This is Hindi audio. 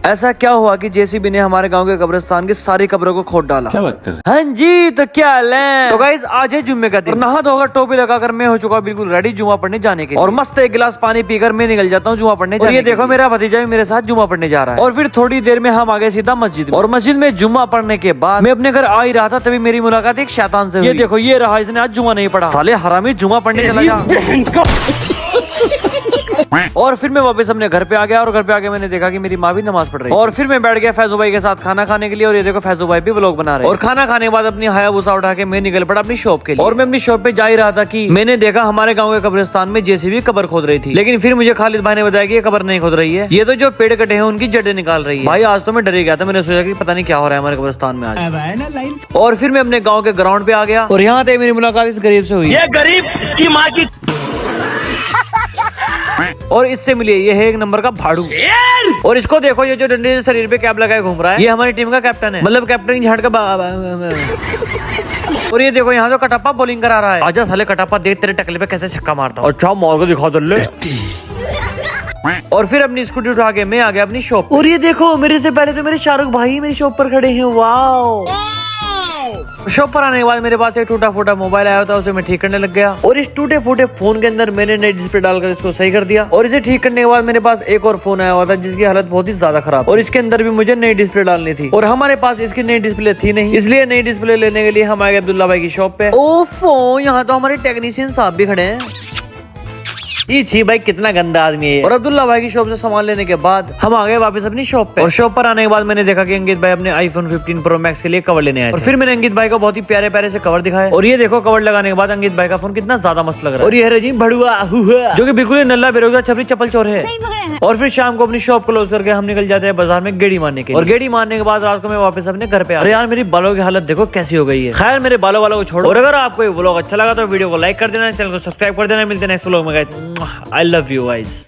ऐसा क्या हुआ कि जेसीबी ने हमारे गांव के कब्रिस्तान की सारी कब्रों को खोद डाला। क्या बात कर रहे हैं? हाँ जी, तो क्या हाल है? तो गाइस आज है जुम्मे का दिन, नहा धोकर टोपी लगाकर मैं हो चुका बिल्कुल रेडी जुम्मा पढ़ने जाने के लिए। और मस्त एक गिलास पानी पीकर मैं निकल जाता हूँ जुम्मा पढ़ने जाने। ये देखो मेरा भतीजा भी मेरे साथ जुम्मा पढ़ने जा रहा है। और फिर थोड़ी देर में हम आ गए सीधा मस्जिद में। और मस्जिद में जुम्मा पढ़ने के बाद मैं अपने घर आ ही रहा था, तभी मेरी मुलाकात एक शैतान से हुई। ये देखो ये रहा, इसने आज जुम्मा नहीं पढ़ा। साले हरामी जुम्मा पढ़ने चला गया। और फिर मैं वापस अपने घर पे आ गया और घर पे आके मैंने देखा कि मेरी माँ भी नमाज पढ़ रही है। और फिर मैं बैठ गया फैजू भाई के साथ खाना खाने के लिए। और ये देखो फैजू भाई भी व्लॉग बना रहे हैं। और खाना खाने के बाद अपनी हायाबुसा उठा के मैं निकल पड़ा अपनी शॉप के लिए। और मैं अपनी शॉप पे जा ही रहा था कि मैंने देखा हमारे गाँव के कब्रिस्तान में जेसीबी कब्र खोद रही थी। लेकिन फिर मुझे खालिद भाई ने बताया कि ये कब्र नहीं खोद रही है, ये तो जो पेड़ कटे हैं उनकी जड़ें निकाल रही है। भाई आज तो मैं डर गया था, मैंने सोचा कि पता नहीं क्या हो रहा है हमारे कब्रिस्तान में आज। और फिर मैं अपने गाँव के ग्राउंड पे आ गया और यहाँ पे मेरी मुलाकात इस गरीब से हुई। ये गरीब की माँ की और इससे मिली ये है एक नंबर का भाड़ू। और इसको देखो, ये जो डंडे से शरीर पे कैप लगाए घूम रहा है, ये हमारी टीम का कैप्टन है, मतलब कैप्टन की झाड़ का और ये देखो यहाँ तो कटप्पा बॉलिंग करा रहा है। आजा साले कटप्पा, देख तेरे टकले पे कैसे छक्का मारता हूँ। अच्छा मार को दिखा दल्ले। और फिर अपनी स्कूटी उठा के मैं आ गया अपनी शॉप। और ये देखो मेरे से पहले तो मेरे शाहरुख भाई मेरी शॉप पर खड़े हैं। वाह। शॉप पर आने के बाद मेरे पास एक टूटा फूटा मोबाइल आया था, उसे मैं ठीक करने लग गया। और इस टूटे फूटे फोन के अंदर मैंने नई डिस्प्ले डालकर इसको सही कर दिया। और इसे ठीक करने के बाद मेरे पास एक और फोन आया हुआ था जिसकी हालत बहुत ही ज्यादा खराब, और इसके अंदर भी मुझे नई डिस्प्ले डालनी थी। और हमारे पास इसकी नई डिस्प्ले थी नहीं, इसलिए नई डिस्प्ले लेने के लिए हम आ गए अब्दुल्ला भाई की शॉप पे। ओफो, यहाँ तो हमारे टेक्नीशियन साहब भी खड़े हैं। छी भाई कितना गंदा आदमी है। और अब्दुल्ला भाई की शॉप से सामान लेने के बाद हम आ गए वापस अपनी शॉप पे। और शॉप पर आने के बाद मैंने देखा कि अंकित भाई अपने आईफोन 15 प्रो मैक्स के लिए कवर लेने आए। और फिर मैंने अंकित भाई को बहुत ही प्यारे प्यारे से कवर दिखाए। और ये देखो कवर लगाने के बाद अंकित भाई का फोन कितना ज्यादा मस्त लग रहा है। और ये है जी भड़ुआ जो कि बिल्कुल नल्ला बेरोजगार छपरी चप्पल चोर है। और फिर शाम को अपनी शॉप क्लोज करके हम निकल जाते हैं बाजार में गेड़ी मारने के लिए। और गेड़ी मारने के बाद रात को मैं वापस अपने घर पे आ। यार मेरी बालों की हालत देखो कैसी हो गई है। खैर मेरे बालों वालों को छोड़ो। और अगर आपको ये व्लॉग अच्छा लगा तो वीडियो को लाइक कर देना, चैनल को सब्सक्राइब कर देना। मिलते हैं नेक्स्ट व्लॉग में guys. I love you guys.